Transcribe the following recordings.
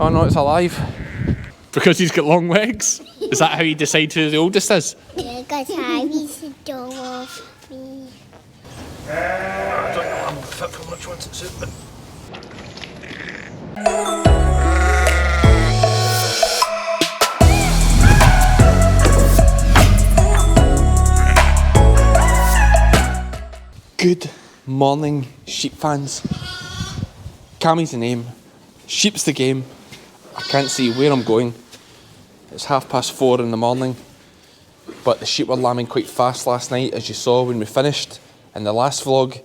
Oh no, it's alive. Because he's got long legs? Is that how you decide who the oldest is? Yeah, because Harry's the dog of me. I don't know, I'm fit for much once it's out, but... Good morning, sheep fans. Cammie's the name, sheep's the game. I can't see where I'm going. It's 4:30 in the morning, but the sheep were lambing quite fast last night, as you saw when we finished in the last vlog,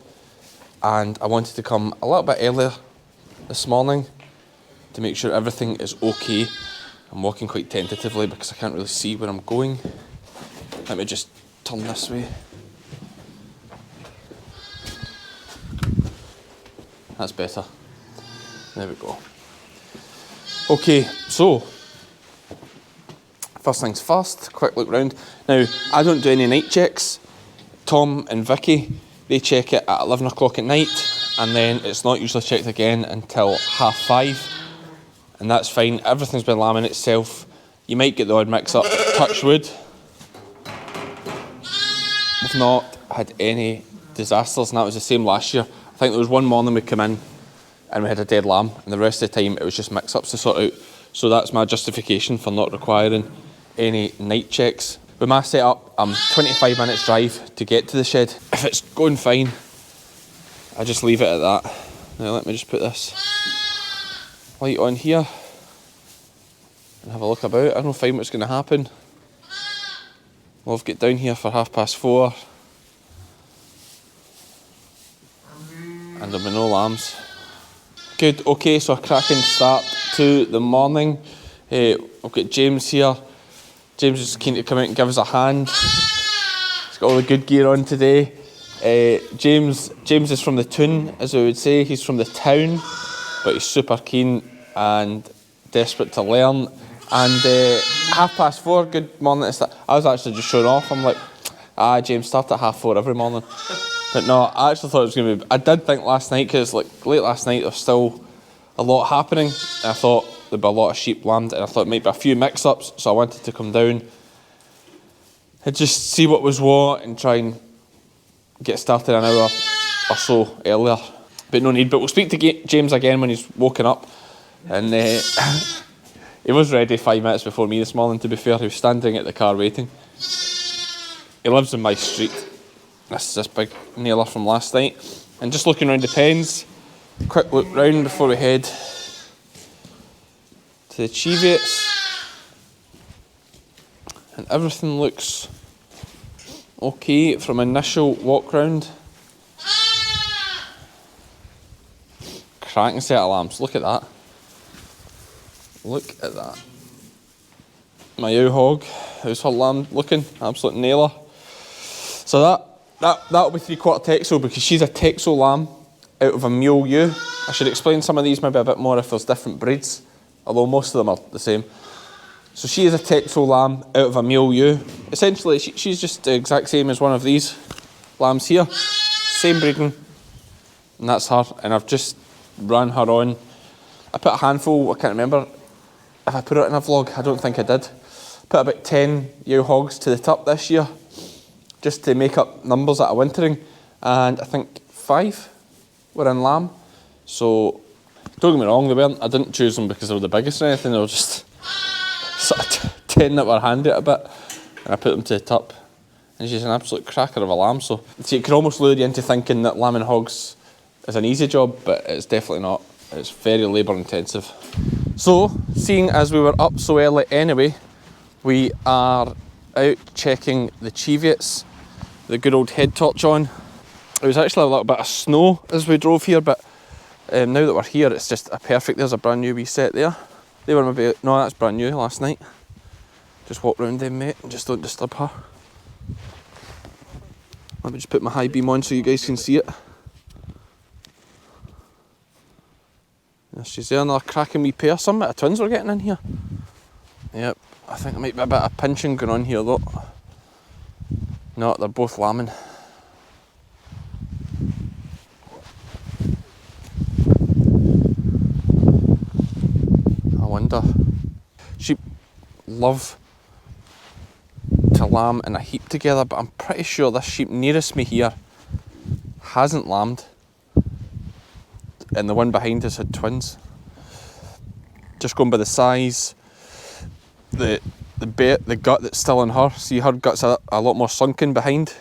and I wanted to come a little bit earlier this morning to make sure everything is okay. I'm walking quite tentatively because I can't really see where I'm going. Let me just turn this way. That's better. There we go. Okay, so first things first, quick look round. Now, I don't do any night checks. Tom and Vicky, they check it at 11 o'clock at night, and then it's not usually checked again until 5:30, and that's fine. Everything's been lambing itself. You might get the odd mix up, touch wood. We've not had any disasters, and that was the same last year. I think there was one morning we came in and we had a dead lamb, and the rest of the time it was just mix-ups to sort out. So that's my justification for not requiring any night checks. With my setup, I'm 25 minutes drive to get to the shed. If it's going fine, I just leave it at that. Now let me just put this light on here and have a look about. I don't know fine what's going to happen. We'll get down here for 4:30. And there'll be no lambs. Good, okay, so a cracking start to the morning. I've got James here. James is keen to come out and give us a hand. He's got all the good gear on today. James is from the town, as I would say. He's from the town, but he's super keen and desperate to learn. And 4:30, good morning. I was actually just showing off. I'm like, James, start at 4:30 every morning. But no, I actually thought it was going to be... I did think last night, because like late last night, there was still a lot happening. And I thought there'd be a lot of sheep lambed, and I thought it might be a few mix-ups, so I wanted to come down and just see what was what and try and get started an hour or so earlier. But no need. But we'll speak to James again when he's woken up. And he was ready 5 minutes before me this morning, to be fair. He was standing at the car waiting. He lives in my street. This is this big nailer from last night. And just looking around the pens, quick look round before we head to the Cheviets. And everything looks okay from initial walk round. Cracking set of lambs, look at that. Look at that. My ewe hog, how's her lamb looking? Absolute nailer. So that'll be 3/4 Texel, because she's a Texel lamb out of a mule ewe. I should explain some of these maybe a bit more if there's different breeds, although most of them are the same. So she is a Texel lamb out of a mule ewe. Essentially, she's just the exact same as one of these lambs here. Same breeding, and that's her. And I've just ran her on. I put a handful, I can't remember if I put it in a vlog, I don't think I did. Put about 10 ewe hogs to the top this year, just to make up numbers at a wintering, and I think 5 were in lamb. So don't get me wrong, I didn't choose them because they were the biggest or anything. They were just sort of 10 that were handy a bit, and I put them to the top. And she's an absolute cracker of a lamb. So see, it could almost lure you into thinking that lambing hogs is an easy job, but it's definitely not. It's very labour intensive. So, seeing as we were up so early anyway, we are out checking the Cheviets, the good old head torch on. It was actually a little bit of snow as we drove here, but now that we're here, it's just a perfect. There's a brand new wee set there. They were maybe, no, that's brand new last night. Just walk round them, mate, and just don't disturb her. Let me just put my high beam on so you guys can see it. There she's there, another cracking wee pair. Some bit of twins we're getting in here. Yep, I think there might be a bit of pinching going on here though. No, they're both lambing. around her. Sheep love to lamb in a heap together, but I'm pretty sure this sheep nearest me here hasn't lambed, and the one behind us had twins. Just going by the size, the gut that's still in her. See, her gut's a lot more sunken behind.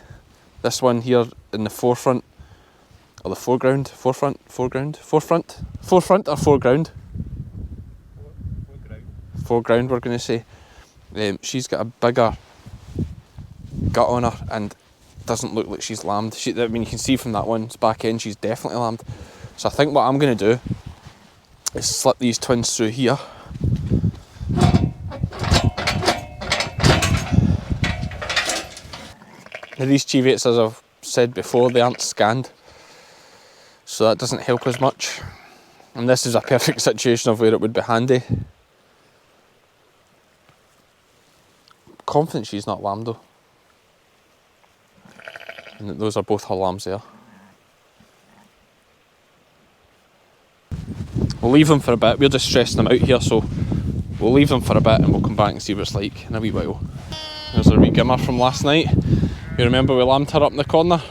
This one here in the forefront, or the foreground, forefront or foreground? Foreground, we're going to say. She's got a bigger gut on her and doesn't look like she's lambed. I mean, you can see from that one's back end, she's definitely lambed. So I think what I'm going to do is slip these twins through here. Now these chevates, as I've said before, they aren't scanned, so that doesn't help as much. And this is a perfect situation of where it would be handy. Confident she's not lambed though. And that those are both her lambs there. We'll leave them for a bit. We're just stressing them out here, so we'll leave them for a bit and we'll come back and see what it's like in a wee while. There's a wee gimmer from last night. You remember we lambed her up in the corner?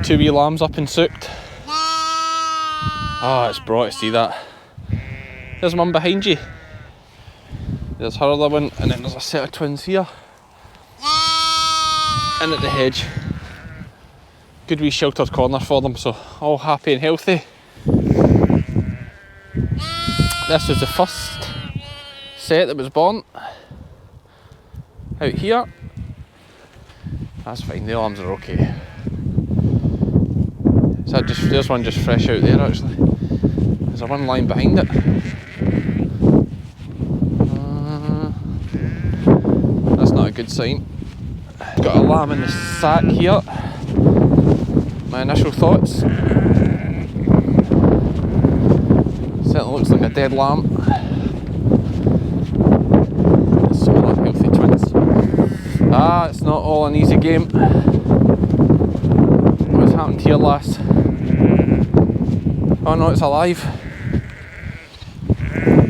2 wee lambs up and soaked. Ah, it's brought to see that. There's mum behind you. There's her other one, and then there's a set of twins here. In at the hedge. Good wee sheltered corner for them, so all happy and healthy. This was the first set that was born. Out here. That's fine, the lambs are okay. Is that just, there's one just fresh out there actually. There's a one lying behind it. That's not a good sign. Got a lamb in the sack here. My initial thoughts. Certainly looks like a dead lamb. There's some unhealthy twins. Ah, it's not all an easy game. What's happened here, lass? Oh no, it's alive.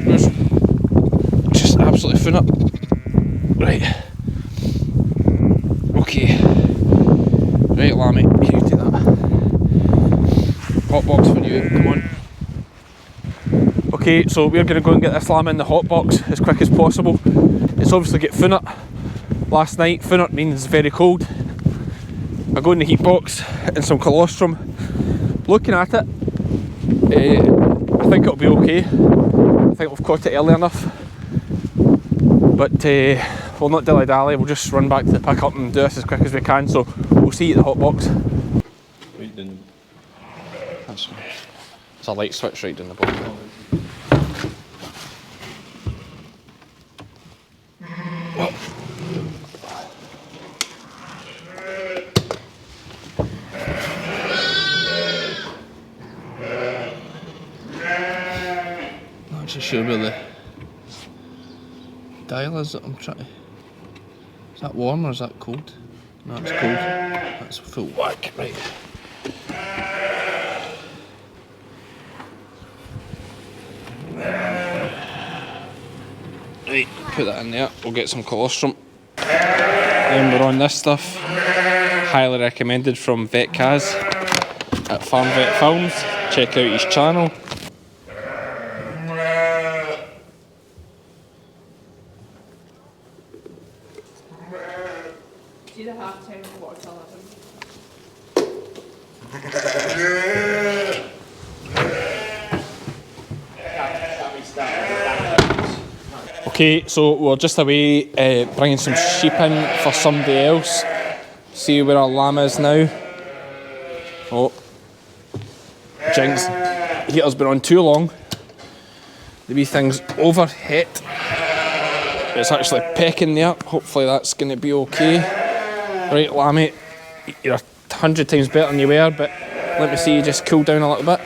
It's just absolutely fun up. Right. Okay. Right, lammy, here you take that. Hot box for you, come on. Okay, so we're going to go and get this lamb in the hot box as quick as possible. It's obviously got funut last night. Funut means very cold. I go in the heat box and some colostrum. Looking at it, I think it'll be okay. I think we've caught it early enough. But we'll not dilly-dally, we'll just run back to the pickup and do this as quick as we can, so we'll see you at the hot box. Right down. That's right. There's a light switch right down the bottom. Not actually sure where the dial is that I'm trying to... Is that warm or is that cold? No, it's cold. That's full whack, right. Right, put that in there. We'll get some colostrum. Then we're on this stuff. Highly recommended from Vet Kaz at Farm Vet Films. Check out his channel. See the half-time water television. Okay, so we're just away bringing some sheep in for somebody else. See where our lamb is now. Oh, jinx. Heater's been on too long. The wee thing's overhit. It's actually pecking there. Hopefully that's going to be okay. Right, lammy, you're 100 times better than you were, but let me see you just cool down a little bit.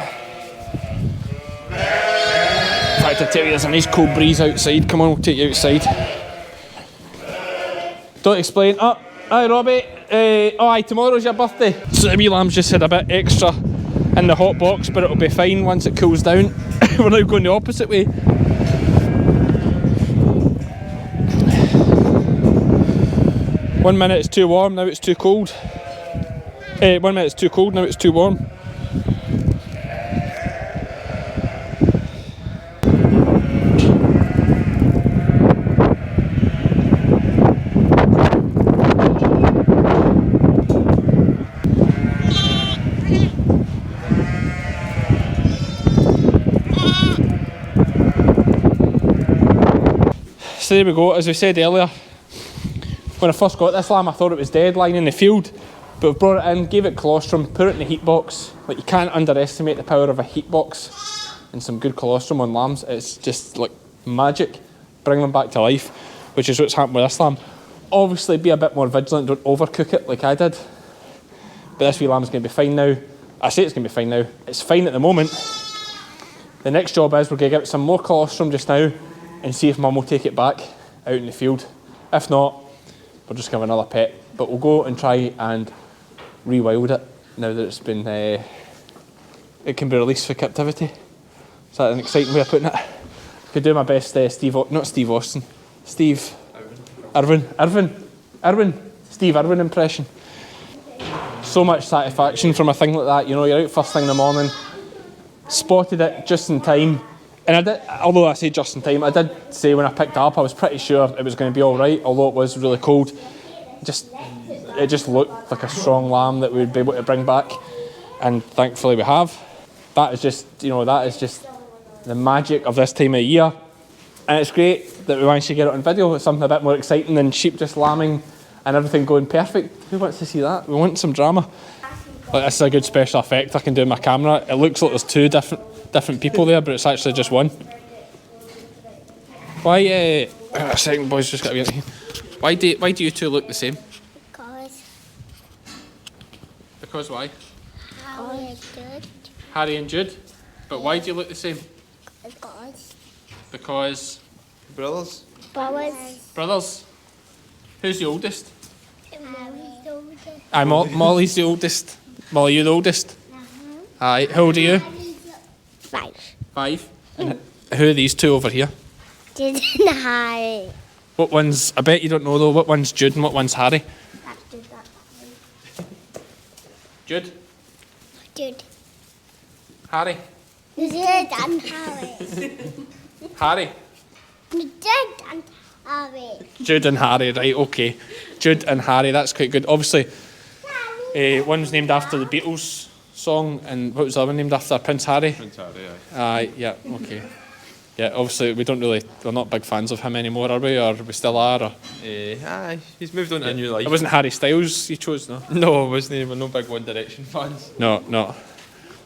In fact, I tell you, there's a nice cold breeze outside. Come on, we'll take you outside. Don't explain. Oh, hi Robbie. Oh, aye, tomorrow's your birthday. So the wee lamb's just had a bit extra in the hot box, but it'll be fine once it cools down. We're now going the opposite way. 1 minute it's too warm, now it's too cold. 1 minute it's too cold, now it's too warm. So there we go, as we said earlier, when I first got this lamb I thought it was dead lying in the field, but we've brought it in, gave it colostrum, put it in the heat box. Like, you can't underestimate the power of a heat box and some good colostrum on lambs. It's just like magic, bring them back to life, which is what's happened with this lamb. Obviously be a bit more vigilant, don't overcook it like I did, but this wee lamb's going to be fine now. I say it's going to be fine now, it's fine at the moment. The next job is we're going to give it some more colostrum just now and see if Mum will take it back out in the field. If not, we'll just give it another pet. But we'll go and try and rewild it now that it's been, it can be released for captivity. Is that an exciting way of putting it? I could do my best Steve Irwin Steve Irwin impression. So much satisfaction from a thing like that, you know, you're out first thing in the morning, spotted it just in time. And I did, although I say just in time, I did say when I picked it up I was pretty sure it was going to be alright, although it was really cold. It just looked like a strong lamb that we would be able to bring back, and thankfully we have. That is just, you know, that is just the magic of this time of year. And it's great that we managed to get it on video. It's something a bit more exciting than sheep just lambing and everything going perfect. Who wants to see that? We want some drama. Like, this is a good special effect I can do on my camera. It looks like there's two different people there, but it's actually just one. Why, a second, boys, just got to be. Why do you two look the same? Because why? Harry and Jude. Harry and Jude? But why do you look the same? Because? Brothers. Brothers? Who's the oldest? Molly's the oldest. Aye, Molly's the oldest. Molly, you the oldest? Aye, how old are you? 5. 5? And who are these two over here? Jude and Harry. What one's, I bet you don't know though, what one's Jude and what one's Harry? Jude? Jude. Harry? Jude and Harry. Harry? Jude and Harry. Jude and Harry, right, okay. Jude and Harry, that's quite good. Obviously, one's named after the Beatles song, and what was the other one named after? Prince Harry? Prince Harry, aye. Yeah, okay. Yeah, obviously we're not big fans of him anymore, are we? Or we still are? Or? Aye, he's moved on to a new life. It wasn't Harry Styles you chose, no? No, it wasn't. We're no big One Direction fans. No.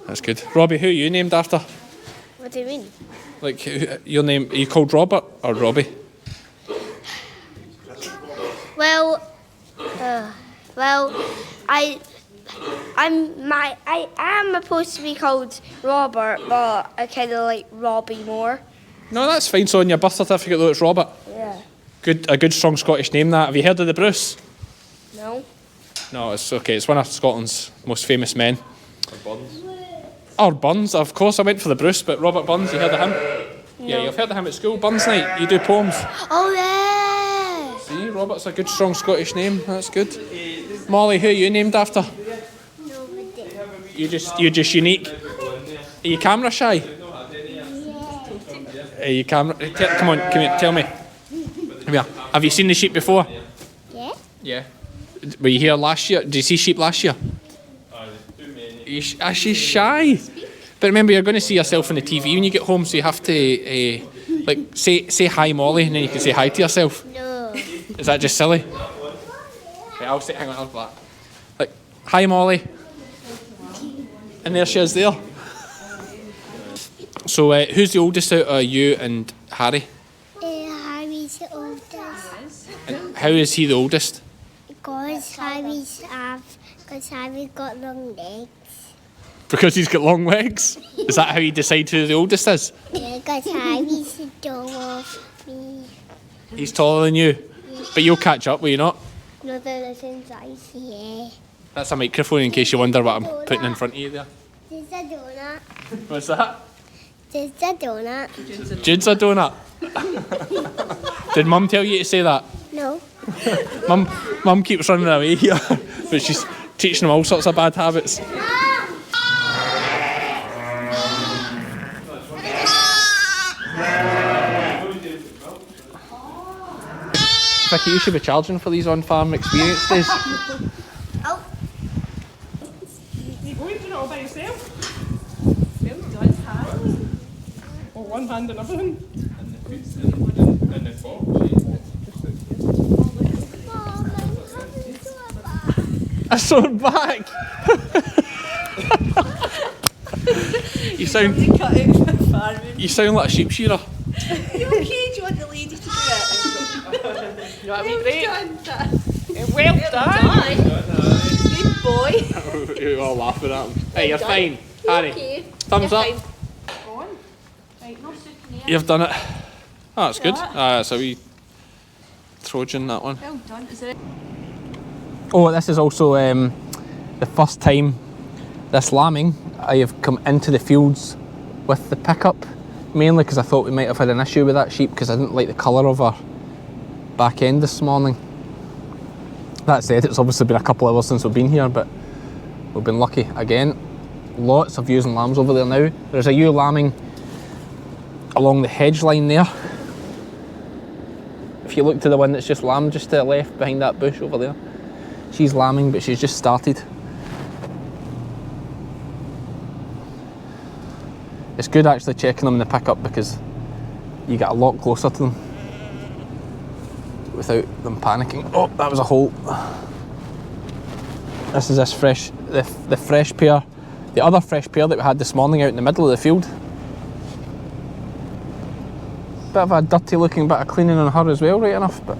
That's good. Robbie, who are you named after? What do you mean? Like, your name, are you called Robert or Robbie? Well, I am supposed to be called Robert, but I kind of like Robbie more. No, that's fine. So on your birth certificate though, it's Robert. Yeah. A good strong Scottish name that. Have you heard of the Bruce? No. No, it's okay. It's one of Scotland's most famous men. Or Burns. Or Burns, of course. I went for the Bruce, but Robert Burns, you heard of him? No. Yeah, you've heard of him at school. Burns night. You do poems. Oh yeah. See, Robert's a good strong Scottish name. That's good. Molly, who are you named after? Nobody. You're just unique. Are you camera shy? Are you camera? Come on, come here, tell me. Come here. Have you seen the sheep before? Yeah. Yeah. Were you here last year? Did you see sheep last year? She's shy. But remember, you're going to see yourself on the TV when you get home, so you have to like say hi, Molly, and then you can say hi to yourself. No. Is that just silly? Okay, I'll say, hang on, I'll do that. Like, hi, Molly. And there she is there. So, who's the oldest out of you and Harry? Harry's the oldest. And how is he the oldest? Because Harry's got long legs. Because he's got long legs? Is that how you decide who the oldest is? Yeah, because Harry's the taller of me. He's taller than you? Yeah. But you'll catch up, will you not? No, they're the same size. Yeah. That's a microphone in case you wonder what I'm putting in front of you there. There's a donut. What's that? There's a donut. Jude's a donut. Did Mum tell you to say that? No. Mum keeps running away here, but she's teaching him all sorts of bad habits. Vicky, you should be charging for these on-farm experience days. Oh. You going to do it all by yourself? Well done, hand. Oh, one hand and everything. And the box. A sore back. You sound like a sheep shearer. You okay? Do you want the lady to do it? You know what I mean? Great. Well done. Good boy. You're all laughing at him. Hey, you're fine. Harry, Okay. thumbs You're up. fine. Go on. Right, no souvenir. You've done it. Oh, that's good. That's a wee Trojan, that one. Well done. Is it? Oh, this is also the first time this lambing I have come into the fields with the pickup, mainly because I thought we might have had an issue with that sheep because I didn't like the colour of her back end this morning. That said, it's obviously been a couple of hours since we've been here, but we've been lucky again. Lots of ewes and lambs over there now. There's a ewe lambing along the hedge line there. If you look to the one that's just lambed just to the left behind that bush over there, she's lambing, but she's just started. It's good actually checking them in the pickup because you get a lot closer to them without them panicking. Oh, that was a hole. This is the fresh pair, the other fresh pair that we had this morning out in the middle of the field. Bit of a dirty looking bit of cleaning on her as well, right enough, but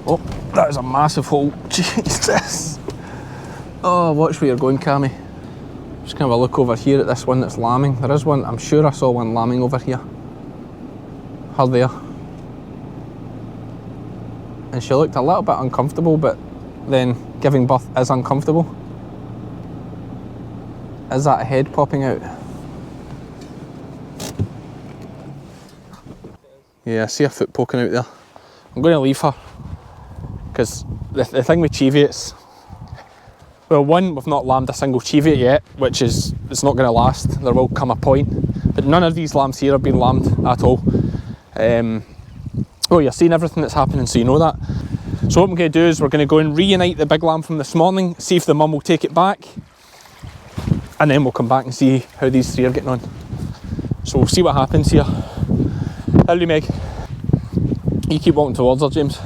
oh, that is a massive hole. Jesus. Oh, watch where you're going, Cammy. Just gonna have a look over here at this one that's lambing. There is one, I'm sure I saw one lambing over here. Her there. And she looked a little bit uncomfortable, but then giving birth is uncomfortable. Is that a head popping out? Yeah, I see a foot poking out there. I'm going to leave her because the thing with cheviates, well, one, we've not lambed a single cheviate yet, which is, it's not going to last. There will come a point, but none of these lambs here have been lambed at all. Well, you're seeing everything that's happening, so you know that. So what I'm going to do is we're going to go and reunite the big lamb from this morning, see if the mum will take it back, and then we'll come back and see how these three are getting on. So we'll see what happens here. Howdy, Meg. You keep walking towards her, James.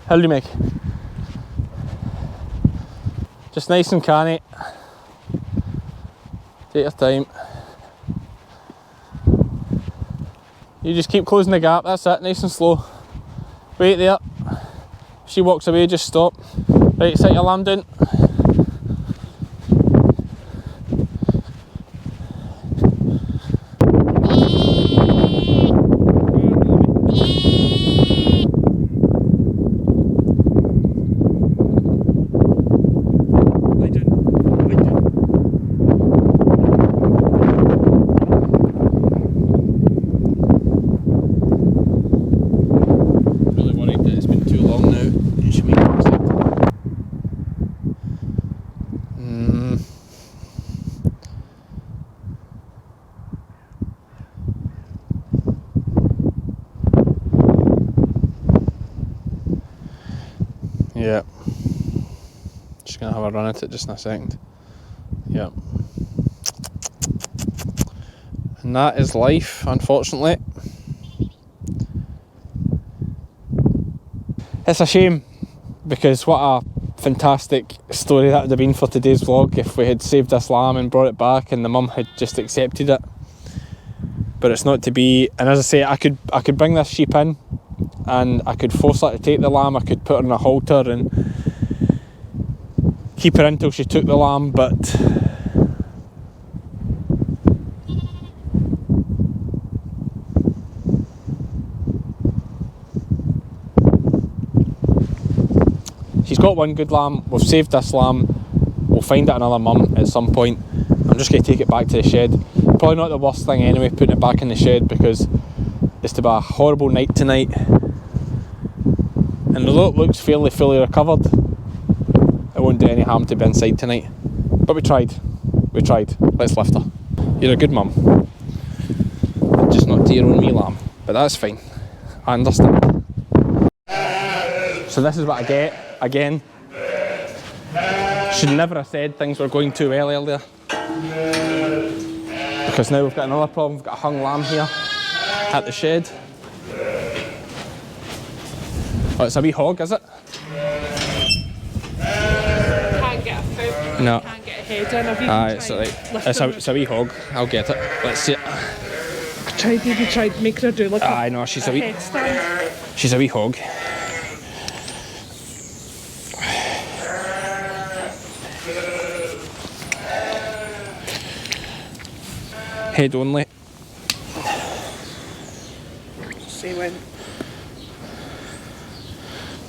Howdy, Meg. Just nice and canny. Take your time. You just keep closing the gap, that's it, nice and slow. Wait there. If she walks away, just stop. Right, set your lamb down. Yeah, just gonna have a run at it just in a second. Yeah, and that is life, unfortunately. It's a shame because what a fantastic story that would have been for today's vlog if we had saved this lamb and brought it back and the mum had just accepted it. But it's not to be, and as I say, I could bring this sheep in and I could force her to take the lamb, I could put her in a halter and keep her until she took the lamb, but she's got one good lamb, we've saved this lamb, we'll find it another mum at some point. I'm just going to take it back to the shed. Probably not the worst thing anyway, putting it back in the shed because it's to be a horrible night tonight. And although it looks fairly fully recovered, it won't do any harm to be inside tonight. But we tried. We tried. Let's lift her. You're a good mum. Just not to your own wee lamb. But that's fine. I understand. So this is what I get. Again. Should never have said things were going too well earlier. Because now we've got another problem. We've got a hung lamb here at the shed. Oh, it's a wee hog, is it? Can't get a foot. No. Can't get a head in. I've even Aye, tried it's a wee hog. I'll get it. Let's see it. tried making her do like Aye, no, she's a wee. headstand. She's a wee hog. Head only. See when.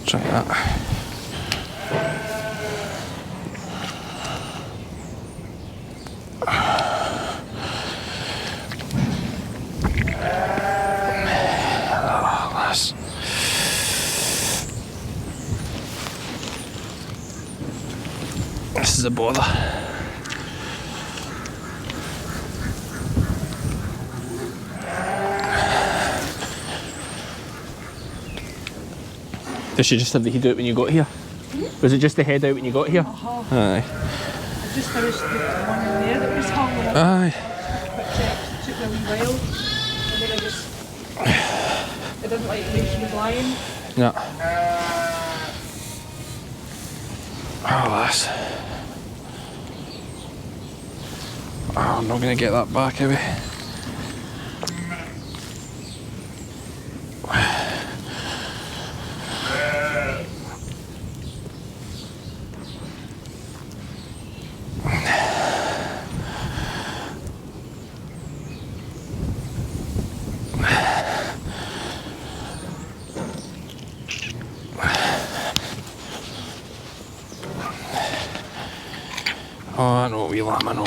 Try that. Oh, lass. This is a bother. Did she just have the head out when you got here? Was it just the head out when you got here? Aye. I just finished the one in there that was hung on. Aye. But took me a wee while. And then I didn't like the way she was lying. No. Oh, lass. Oh, I'm not going to get that back away. Oh, I know, wee lamb, I know.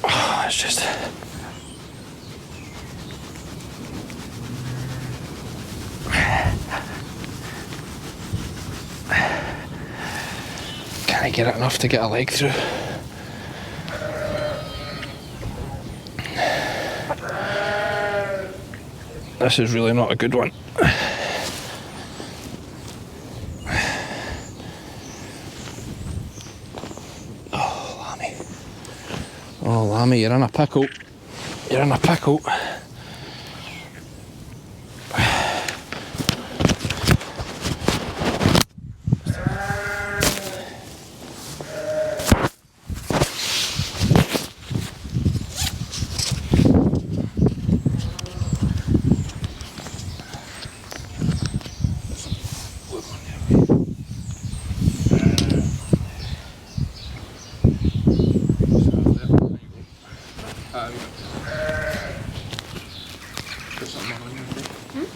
Oh, it's just... Can't get it enough to get a leg through. This is really not a good one. Oh, Lammy, you're in a pickle. You're in a pickle.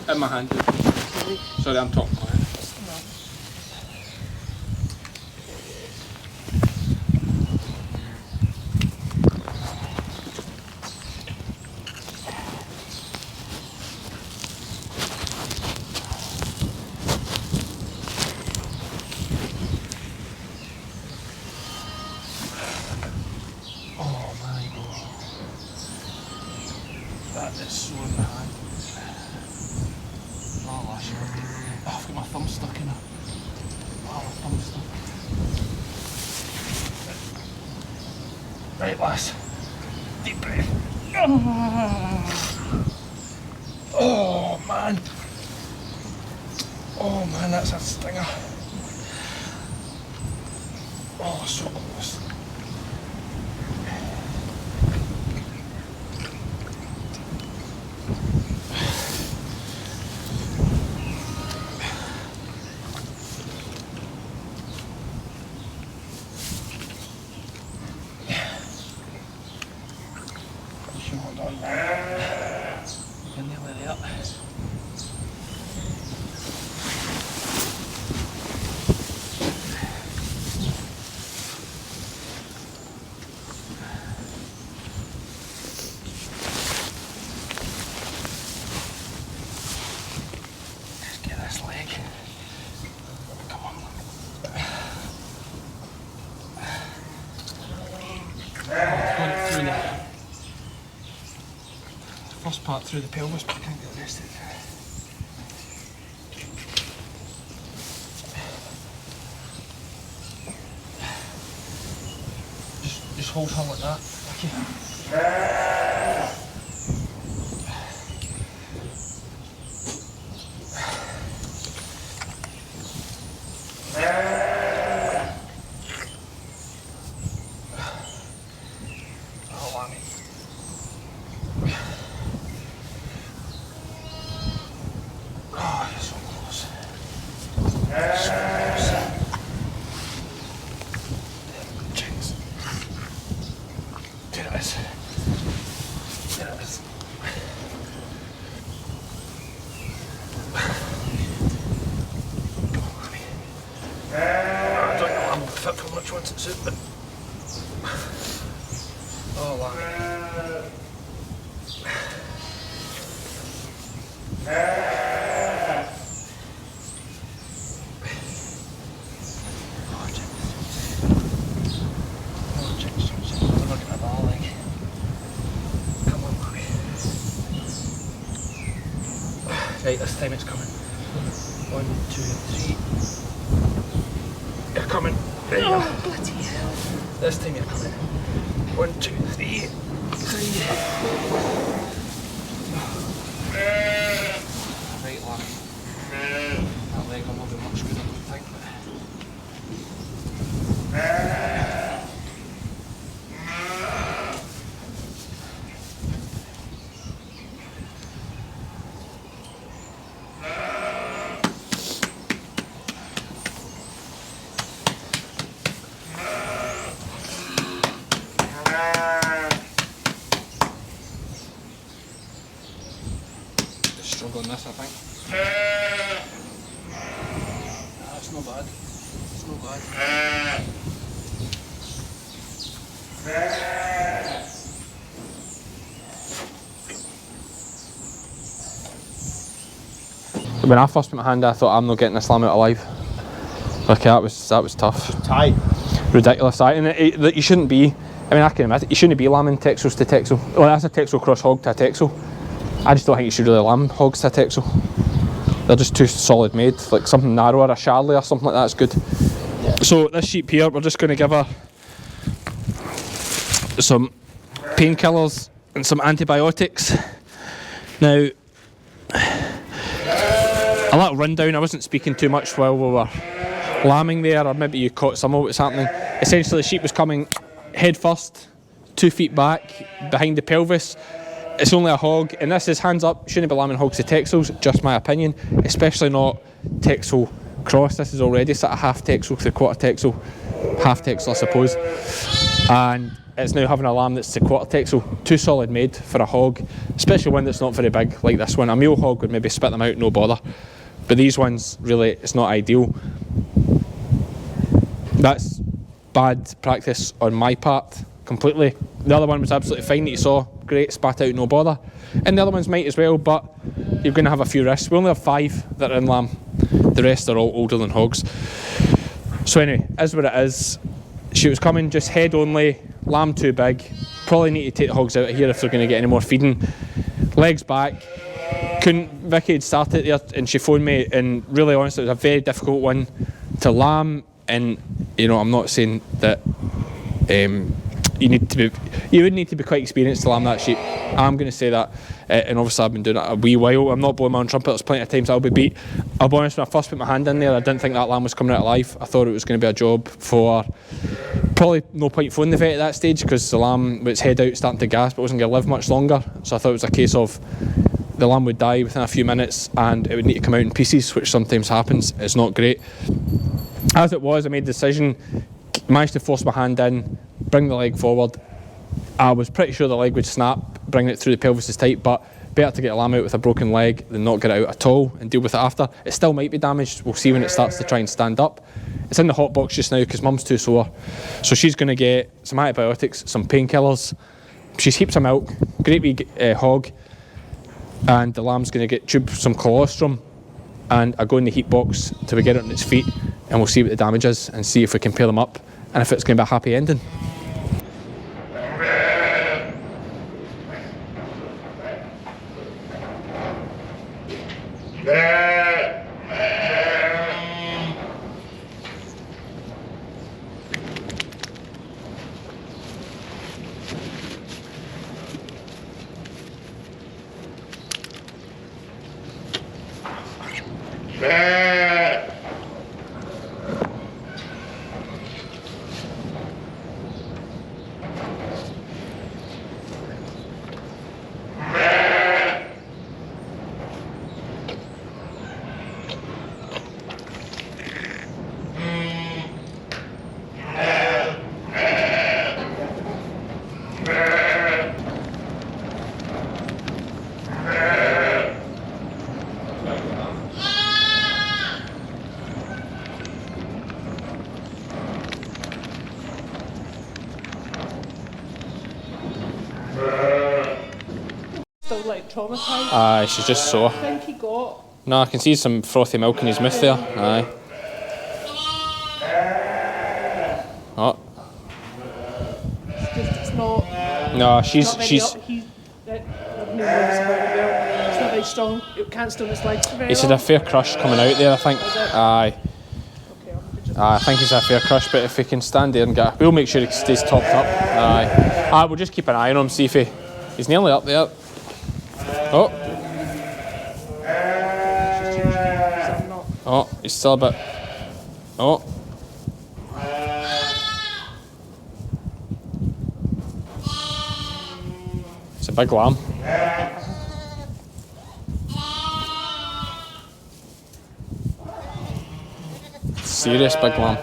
In my hand. Sorry, I'm talking. Oh my god. That is so bad. Oh, lash. Oh, I've got my thumb stuck in it. Oh, my thumb's stuck. Right, lass. Deep breath. Oh, man. Oh, man, that's a stinger. Oh, so close. Hold on. You're nearly there. first part through the pelvis, but I can't get the rest of it. Just hold her like that. Okay. Right, this time it's coming. 1, 2, 3. You're coming. There you go. Bloody hell. This time you're coming. 1, 2, 3. 3. Right, lad. That leg will not be much good, I don't think. Struggle on this, I think. That's not bad. It's not bad. When I first put my hand, I thought I'm not getting this lamb out alive. Okay, that was tough. Tight. Ridiculous. And you shouldn't be. I mean, I can admit it. You shouldn't be lambing Texels to Texel. Well, that's a Texel cross hog to a Texel. I just don't think you should really lamb hogs to a Texel. They're just too solid made. Like something narrower, a Charlie or something like that's good. Yeah. So this sheep here, we're just going to give her some painkillers and some antibiotics. Now, a little rundown. I wasn't speaking too much while we were lambing there, or maybe you caught some of what's happening. Essentially, the sheep was coming head first, 2 feet back, behind the pelvis. It's only a hog, and this is hands up. Shouldn't be lambing hogs to Texels, just my opinion. Especially not Texel cross. This is already sort of half Texel, 3/4 Texel, half Texel, I suppose. And it's now having a lamb that's 3/4 Texel. Too solid made for a hog, especially one that's not very big like this one. A male hog would maybe spit them out, no bother. But these ones, really, it's not ideal. That's bad practice on my part, completely. The other one was absolutely fine that you saw. Great, spat out, no bother. And the other ones might as well, but you're going to have a few risks. We only have 5 that are in lamb. The rest are all older than hogs. So anyway, is what it is. She was coming just head only, lamb too big. Probably need to take the hogs out of here if they're going to get any more feeding. Legs back. Vicky had started there and she phoned me, and really honestly it was a very difficult one to lamb. And you know, I'm not saying that you would need to be quite experienced to lamb that sheep. I'm going to say that, and obviously I've been doing it a wee while. I'm not blowing my own trumpet. There's plenty of times I'll be beat. I'll be honest, when I first put my hand in there, I didn't think that lamb was coming out alive. I thought it was going to be a job for probably no point phoning the vet at that stage, because the lamb with its head out starting to gasp, it wasn't going to live much longer. So I thought it was a case of the lamb would die within a few minutes and it would need to come out in pieces, which sometimes happens. It's not great. As it was, I made the decision, managed to force my hand in, bring the leg forward. I was pretty sure the leg would snap, bringing it through the pelvis is tight, but better to get a lamb out with a broken leg than not get it out at all and deal with it after. It still might be damaged. We'll see when it starts to try and stand up. It's in the hot box just now because mum's too sore. So she's going to get some antibiotics, some painkillers. She's heaps of milk, great wee hog. And the lamb's going to get tubed some colostrum, and I go in the heat box till we get it on its feet, and we'll see what the damage is and see if we can pair them up and if it's going to be a happy ending. Still like traumatised. Aye, she's just sore. I think he got. No, I can see some frothy milk in his mouth there. Aye. Oh. It's not. No, It's not very she's. up. He's not very strong. It can't stay on its legs very He's had a fair crush coming out there, I think. Aye. Okay, I think he's a fair crush, but if he can stand there and get, we'll make sure he stays topped up. Aye. Aye, we'll just keep an eye on him, see if he's nearly up there. Oh. Oh, he's still a bit. Oh. It's a big lamb. Serious big lamb.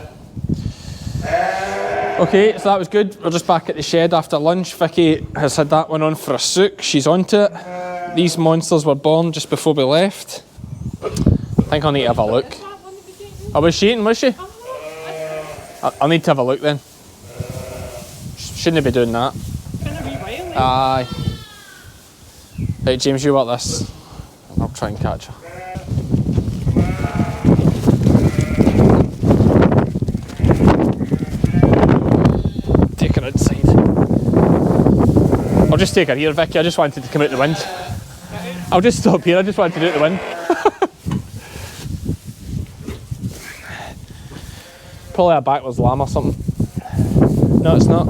Okay, so that was good. We're just back at the shed after lunch. Vicky has had that one on for a sook. She's onto it. These monsters were born just before we left. I think I'll need to have a look. Oh, was she eating, was she? I'll need to have a look then. Shouldn't be doing that. Aye. Right, James, you want this? I'll try and catch her. Take her outside. I'll just take her here, Vicky. I just wanted to come out the wind. I'll just stop here. I just wanted to do it in the wind. Probably a backwards lamb or something. No, it's not.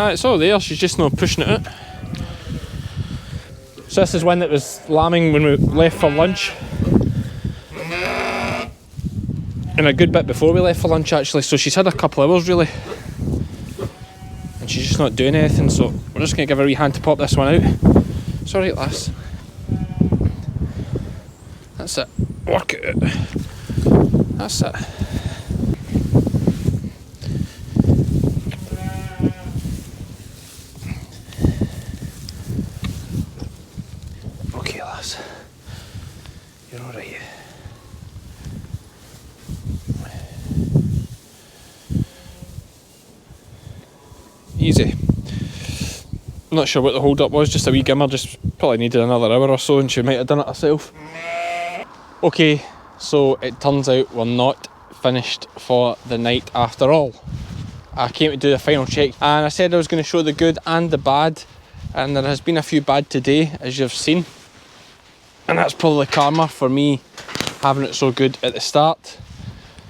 It's all there, she's just not pushing it out. So this is one that was lambing when we left for lunch. And a good bit before we left for lunch actually, so she's had a couple of hours really. And she's just not doing anything, so we're just going to give her a wee hand to pop this one out. It's alright, lass. That's it. Work it out. That's it. Okay, lass. You're alright. Easy. I'm not sure what the hold up was, just a wee gimmer, just probably needed another hour or so and she might have done it herself. Okay, so it turns out we're not finished for the night after all. I came to do the final check and I said I was going to show the good and the bad, and there has been a few bad today, as you've seen. And that's probably karma for me having it so good at the start.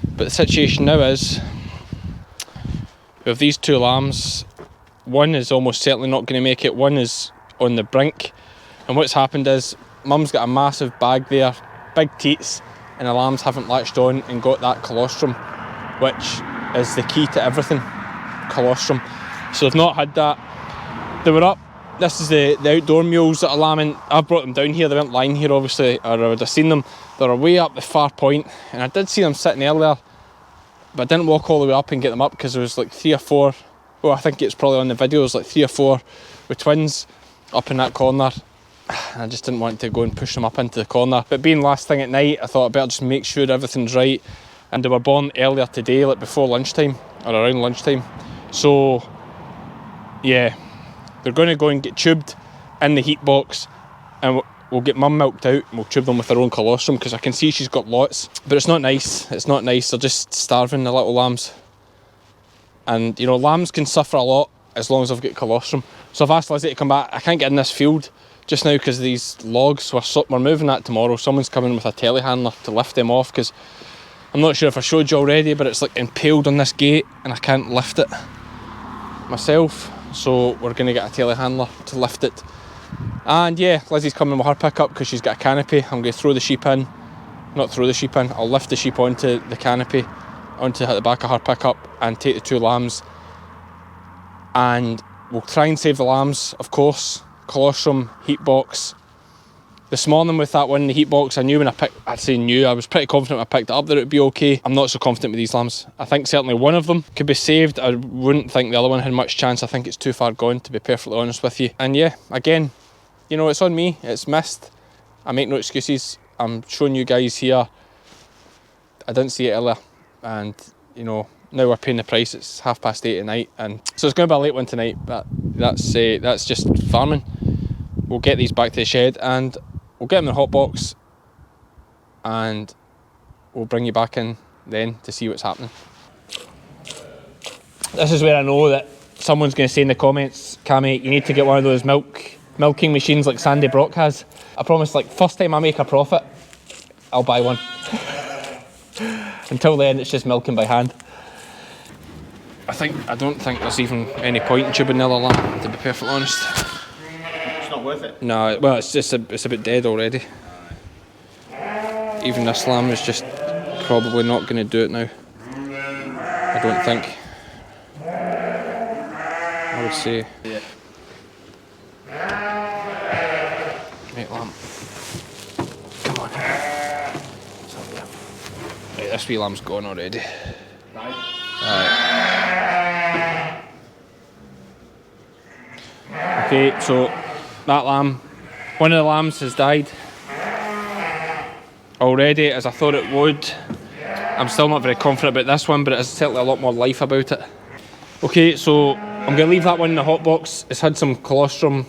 But the situation now is, we have these two lambs. One is almost certainly not going to make it, one is on the brink. And what's happened is, Mum's got a massive bag there, big teats, and the lambs haven't latched on and got that colostrum, which is the key to everything, colostrum. So they've not had that. They were up, this is the outdoor mules that are lambing. I've brought them down here, they weren't lying here obviously, or I would have seen them. They were way up the far point, and I did see them sitting earlier, but I didn't walk all the way up and get them up because there was like 3 or 4, well I think it's probably on the video, there's like 3 or 4 with twins up in that corner. I just didn't want to go and push them up into the corner. But being last thing at night, I thought I'd better just make sure everything's right. And they were born earlier today, like before lunchtime, or around lunchtime. So, yeah, they're going to go and get tubed in the heat box, and we'll get Mum milked out and we'll tube them with their own colostrum, because I can see she's got lots. But it's not nice, it's not nice. They're just starving, the little lambs. And, you know, lambs can suffer a lot as long as they've got colostrum. So I've asked Lizzie to come back. I can't get in this field just now because these logs, we're moving that tomorrow. Someone's coming with a telehandler to lift them off because I'm not sure if I showed you already, but it's like impaled on this gate and I can't lift it myself. So we're going to get a telehandler to lift it. And yeah, Lizzie's coming with her pickup because she's got a canopy. I'm going to throw the sheep in. Not throw the sheep in, I'll lift the sheep onto the canopy, onto the back of her pickup and take the 2 lambs. And we'll try and save the lambs, of course. Colostrum, heat box. This morning with that one in the heat box, I knew when I was pretty confident when I picked it up that it would be okay. I'm not so confident with these lambs. I think certainly one of them could be saved. I wouldn't think the other one had much chance. I think it's too far gone, to be perfectly honest with you. And yeah, again, you know, it's on me, it's missed. I make no excuses. I'm showing you guys here. I didn't see it earlier, and you know, now we're paying the price. It's 8:30 at night, and so it's going to be a late one tonight, but that's just farming. We'll get these back to the shed and we'll get them in a hot box, and we'll bring you back in then to see what's happening. This is where I know that someone's going to say in the comments, Cammy, you need to get one of those milking machines like Sandy Brock has. I promise, like, first time I make a profit, I'll buy one. Until then, it's just milking by hand. I don't think there's even any point in tubing the other lamb, to be perfectly honest. It's not worth it? No, well, it's a bit dead already. Even this lamb is just probably not going to do it now. I don't think. I would say. Yeah. Right, lamb. Come on. Right, this wee lamb's gone already. Right. Okay, so that lamb, one of the lambs has died already, as I thought it would. I'm still not very confident about this one, but it has certainly a lot more life about it. Okay, so I'm going to leave that one in the hot box. It's had some colostrum.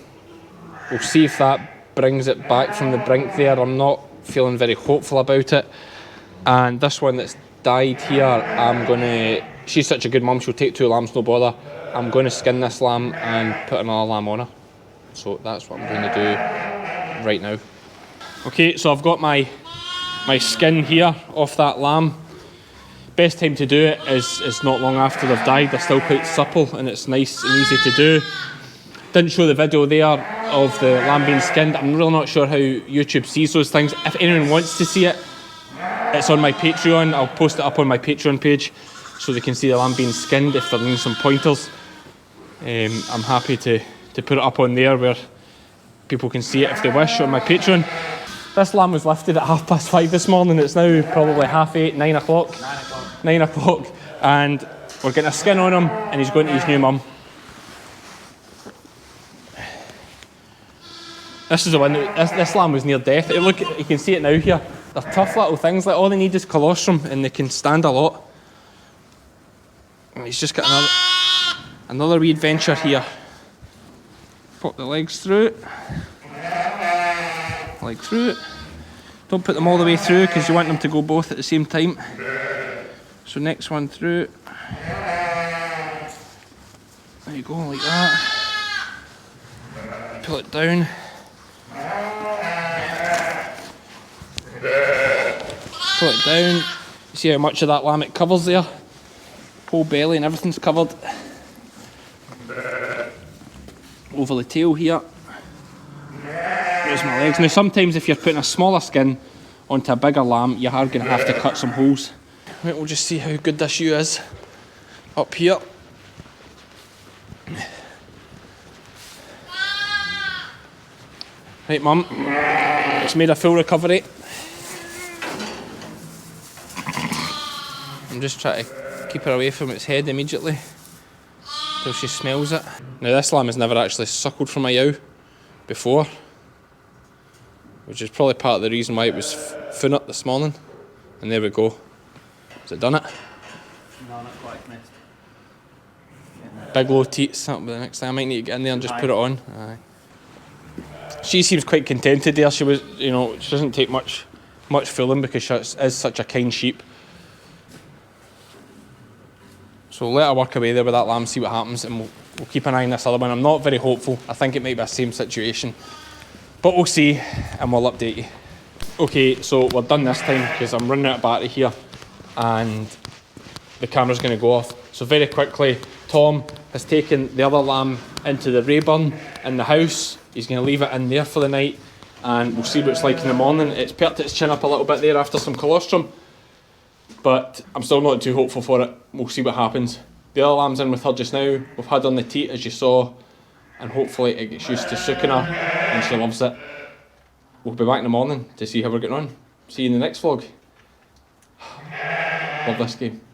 We'll see if that brings it back from the brink there. I'm not feeling very hopeful about it. And this one that's died here, she's such a good mum, she'll take 2 lambs, no bother. I'm going to skin this lamb and put another lamb on her. So that's what I'm going to do right now. Okay, so I've got my skin here off that lamb. Best time to do it is not long after they've died. They're still quite supple and it's nice and easy to do. Didn't show the video there of the lamb being skinned. I'm really not sure how YouTube sees those things. If anyone wants to see it, it's on my Patreon. I'll post it up on my Patreon page so they can see the lamb being skinned if they're needing some pointers. I'm happy to put it up on there where people can see it if they wish on my Patreon. This lamb was lifted at 5:30 this morning. It's now probably 8:30, 9 o'clock. 9 o'clock. And we're getting a skin on him and he's going to his new mum. This is the one, this lamb was near death. Look, you can see it now here. They're tough little things, like all they need is colostrum and they can stand a lot. And he's just got another wee adventure here. Pop the legs through it. Leg through it. Don't put them all the way through because you want them to go both at the same time. So next one through. There you go, like that. Pull it down. Pull it down. You see how much of that lamb it covers there? Whole belly and everything's covered. Over the tail here. There's my legs. Now sometimes if you're putting a smaller skin onto a bigger lamb, you are going to have to cut some holes. Right, we'll just see how good this shoe is up here. Right, mum, it's made a full recovery. I'm just trying to keep her away from its head immediately till she smells it. Now this lamb has never actually suckled from a yow before, which is probably part of the reason why it was foon up this morning. And there we go. Has it done it? No, not quite missed. Big low teats, that'll be the next thing. I might need to get in there and just put it on. Aye. She seems quite contented there. She was, you know, she doesn't take much fooling because she is such a kind sheep. So let her work away there with that lamb, see what happens, and we'll keep an eye on this other one. I'm not very hopeful. I think it might be the same situation. But we'll see, and we'll update you. Okay, so we're done this time because I'm running out of battery here. and the camera's going to go off. So very quickly, Tom has taken the other lamb into the Rayburn in the house. He's going to leave it in there for the night, and we'll see what it's like in the morning. It's perked its chin up a little bit there after some colostrum, but I'm still not too hopeful for it. We'll see what happens. The other lamb's in with her just now. We've had her on the teat, as you saw, and hopefully it gets used to sucking her and she loves it. We'll be back in the morning to see how we're getting on. See you in the next vlog. Love this game.